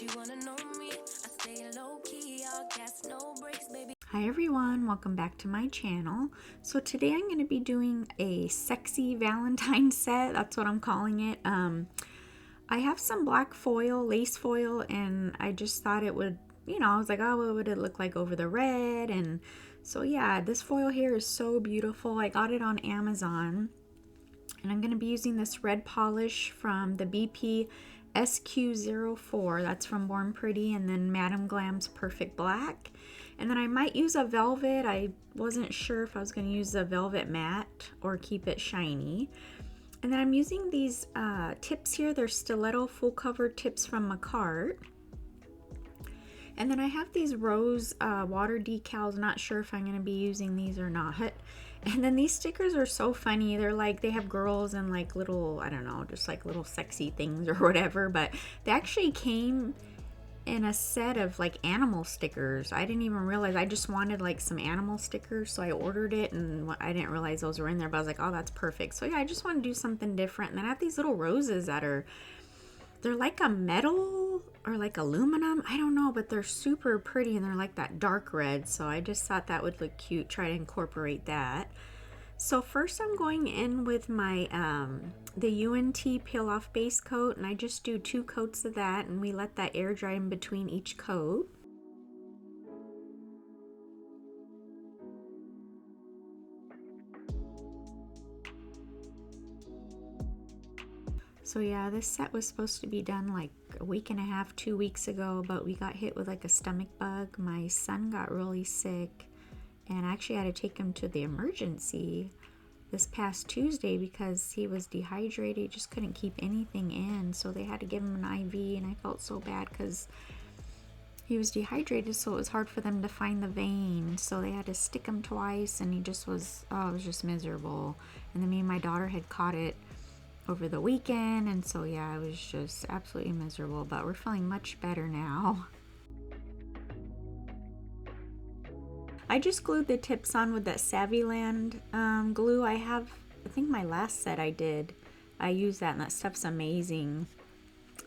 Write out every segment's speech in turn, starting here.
She wanna know me. I stay low key, all gas, no brakes, baby. Hi everyone, welcome back to my channel. So today I'm going to be doing a sexy Valentine set. That's what I'm calling it. I have some black foil, lace foil, and I just thought it would, I was like, oh, what would it look like over the red? And so yeah, this foil here is so beautiful. I got it on Amazon. And I'm going to be using this red polish from the BP SQ04. That's from Born Pretty, and then Madam Glam's Perfect Black. And then I might use a velvet. I wasn't sure if I was going to use a velvet matte or keep it shiny. And then I'm using these tips here. They're stiletto full cover tips from Macart. And then I have these rose water decals. Not sure if I'm going to be using these or not. And then these stickers are so funny. They're like, they have girls and like little, I don't know, just like little sexy things or whatever. But they actually came in a set of like animal stickers. I didn't even realize. I just wanted like some animal stickers, so I ordered it, and I didn't realize those were in there. But I was like, oh, that's perfect. So yeah, I just want to do something different. And then I have these little roses that are, they're like a metal or like aluminum, I don't know, but they're super pretty, and they're like that dark red. So I just thought that would look cute. Try to incorporate that. So first I'm going in with my the UNT peel off base coat, and I just do 2 coats of that, and we let that air dry in between each coat. So yeah, this set was supposed to be done like a week and a half, 2 weeks ago, but we got hit with like a stomach bug. My son got really sick, and I actually had to take him to the emergency this past Tuesday because he was dehydrated. He just couldn't keep anything in, so they had to give him an IV, and I felt so bad because he was dehydrated, so it was hard for them to find the vein, so they had to stick him twice, and he just was, oh, it was just miserable. And then me and my daughter had caught it over the weekend, and so yeah, it was just absolutely miserable, but we're feeling much better now. I just glued the tips on with that Saviland glue. I think my last set I used that, and that stuff's amazing.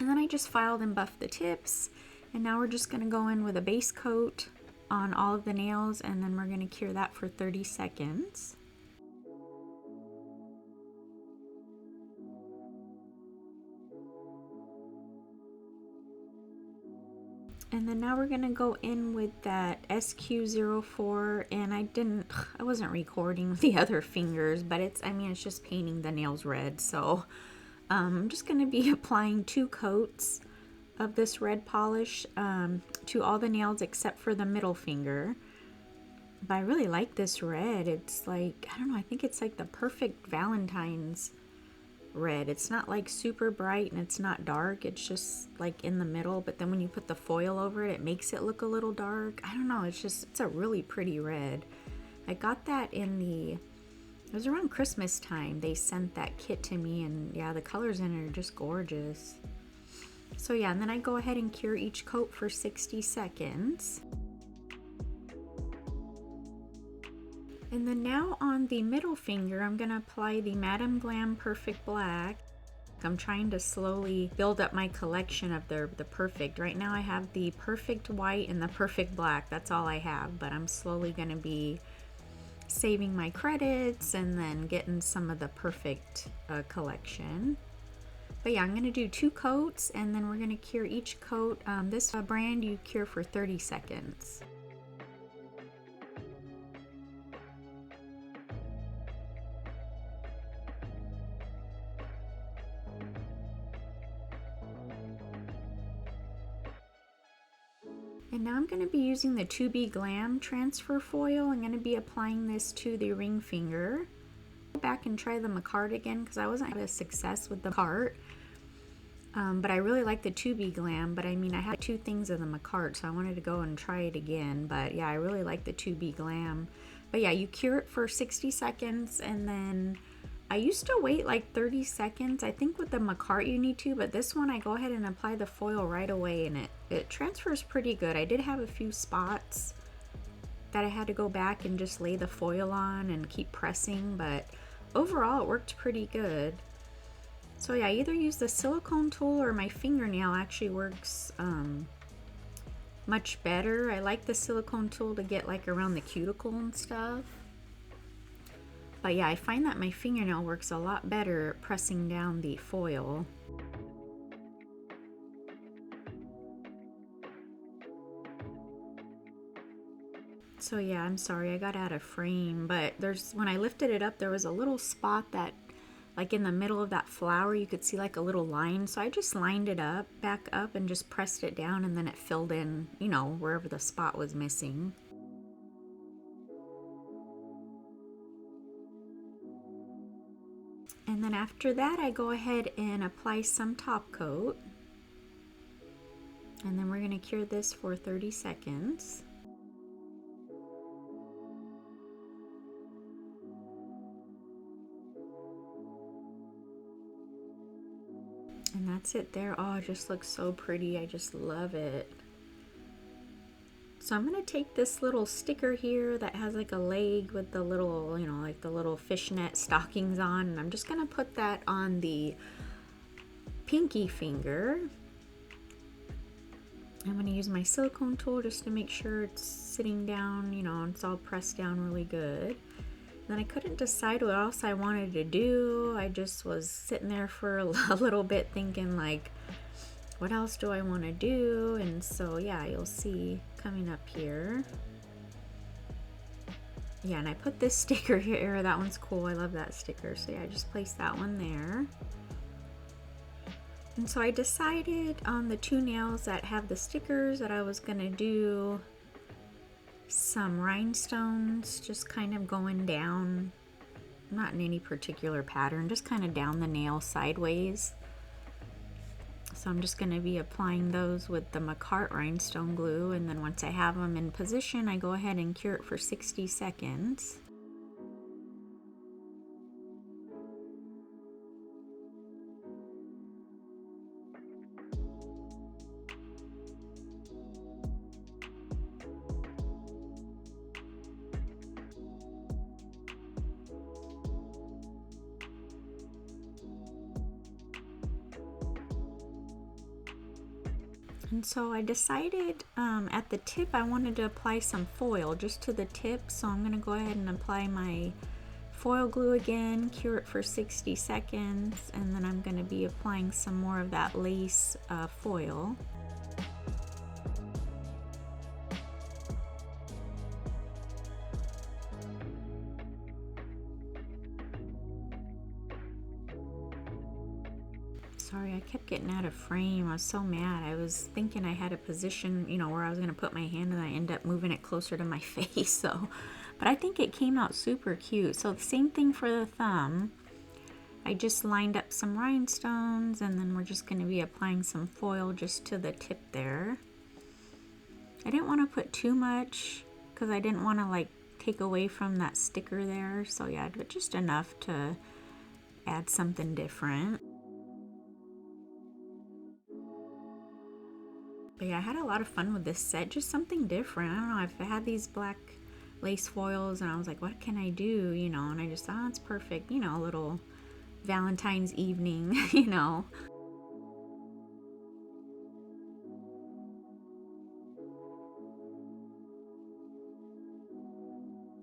And then I just filed and buffed the tips, and now we're just gonna go in with a base coat on all of the nails, and then we're gonna cure that for 30 seconds. And then now we're gonna go in with that SQ04, and I wasn't recording with the other fingers, but it's just painting the nails red. So I'm just gonna be applying 2 coats of this red polish to all the nails except for the middle finger. But I really like this red. It's like, I don't know, I think it's like the perfect Valentine's red. It's not like super bright, and it's not dark. It's just like in the middle, but then when you put the foil over it, it makes it look a little dark. I don't know, it's a really pretty red. I got that it was around Christmas time. They sent that kit to me, and yeah, the colors in it are just gorgeous. So yeah, and then I go ahead and cure each coat for 60 seconds. And then now on the middle finger, I'm going to apply the Madam Glam Perfect Black. I'm trying to slowly build up my collection of the perfect. Right now I have the perfect white and the perfect black. That's all I have, but I'm slowly going to be saving my credits and then getting some of the perfect collection. But yeah, I'm going to do 2 coats, and then we're going to cure each coat. This brand you cure for 30 seconds. And now I'm going to be using the 2B Glam transfer foil. I'm going to be applying this to the ring finger. Go back and try the Macart again because I wasn't having success with the Macart. But I really like the 2B Glam, but I had 2 things of the Macart, so I wanted to go and try it again. But yeah, I really like the 2B Glam. But yeah, you cure it for 60 seconds, and then I used to wait like 30 seconds. I think with the Macart you need to, but this one I go ahead and apply the foil right away, and it transfers pretty good. I did have a few spots that I had to go back and just lay the foil on and keep pressing, but overall it worked pretty good. So yeah, I either use the silicone tool or my fingernail actually works much better. I like the silicone tool to get like around the cuticle and stuff. But yeah, I find that my fingernail works a lot better pressing down the foil. So yeah, I'm sorry, I got out of frame, but when I lifted it up, there was a little spot that, like in the middle of that flower, you could see like a little line. So I just lined it up, back up, and just pressed it down, and then it filled in, you know, wherever the spot was missing. And then after that, I go ahead and apply some top coat. And then we're gonna cure this for 30 seconds. And that's it there. Oh, it just looks so pretty. I just love it. So I'm gonna take this little sticker here that has like a leg with the little, you know, like the little fishnet stockings on, and I'm just gonna put that on the pinky finger. I'm gonna use my silicone tool just to make sure it's sitting down, you know, it's all pressed down really good. Then I couldn't decide what else I wanted to do. I just was sitting there for a little bit thinking like, what else do I want to do? And so yeah, you'll see coming up here. Yeah, and I put this sticker here. That one's cool. I love that sticker. So yeah, I just placed that one there. And so I decided on the two nails that have the stickers that I was gonna do some rhinestones, just kind of going down, not in any particular pattern, just kind of down the nail sideways. So I'm just going to be applying those with the McCart rhinestone glue, and then once I have them in position, I go ahead and cure it for 60 seconds. And so I decided at the tip I wanted to apply some foil just to the tip, so I'm going to go ahead and apply my foil glue again, cure it for 60 seconds, and then I'm going to be applying some more of that lace foil. Sorry, I kept getting out of frame. I was so mad. I was thinking I had a position, you know, where I was going to put my hand, and I ended up moving it closer to my face. So, but I think it came out super cute. So the same thing for the thumb. I just lined up some rhinestones, and then we're just going to be applying some foil just to the tip there. I didn't want to put too much because I didn't want to like take away from that sticker there. So yeah, but just enough to add something different. But yeah, I had a lot of fun with this set, just something different. I don't know, I've had these black lace foils and I was like, what can I do, you know, and I just thought, oh, it's perfect, you know, a little Valentine's evening, you know.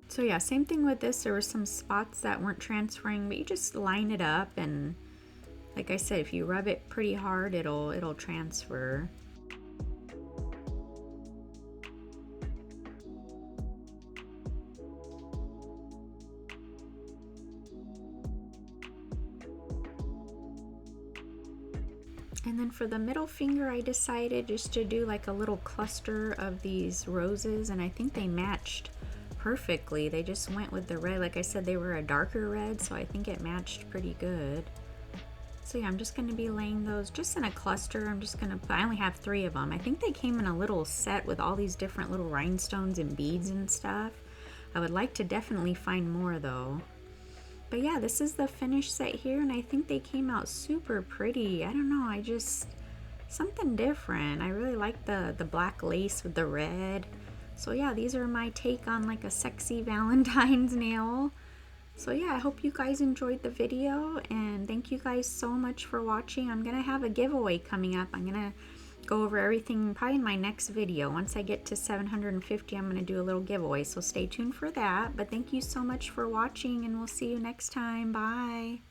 So yeah, same thing with this. There were some spots that weren't transferring, but you just line it up, and like I said, if you rub it pretty hard, it'll transfer. And then for the middle finger, I decided just to do like a little cluster of these roses, and I think they matched perfectly. They just went with the red. Like I said, they were a darker red, so I think it matched pretty good. So yeah, I'm just going to be laying those just in a cluster. I'm just going to, I only have 3 of them. I think they came in a little set with all these different little rhinestones and beads and stuff. I would like to definitely find more though. But yeah, this is the finished set here, and I think they came out super pretty. I don't know, I just, something different. I really like the black lace with the red. So yeah, these are my take on like a sexy Valentine's nail. So yeah, I hope you guys enjoyed the video, and thank you guys so much for watching. I'm gonna have a giveaway coming up. I'm gonna go over everything probably in my next video. Once I get to 750, I'm gonna do a little giveaway, so stay tuned for that. But thank you so much for watching, and we'll see you next time. Bye.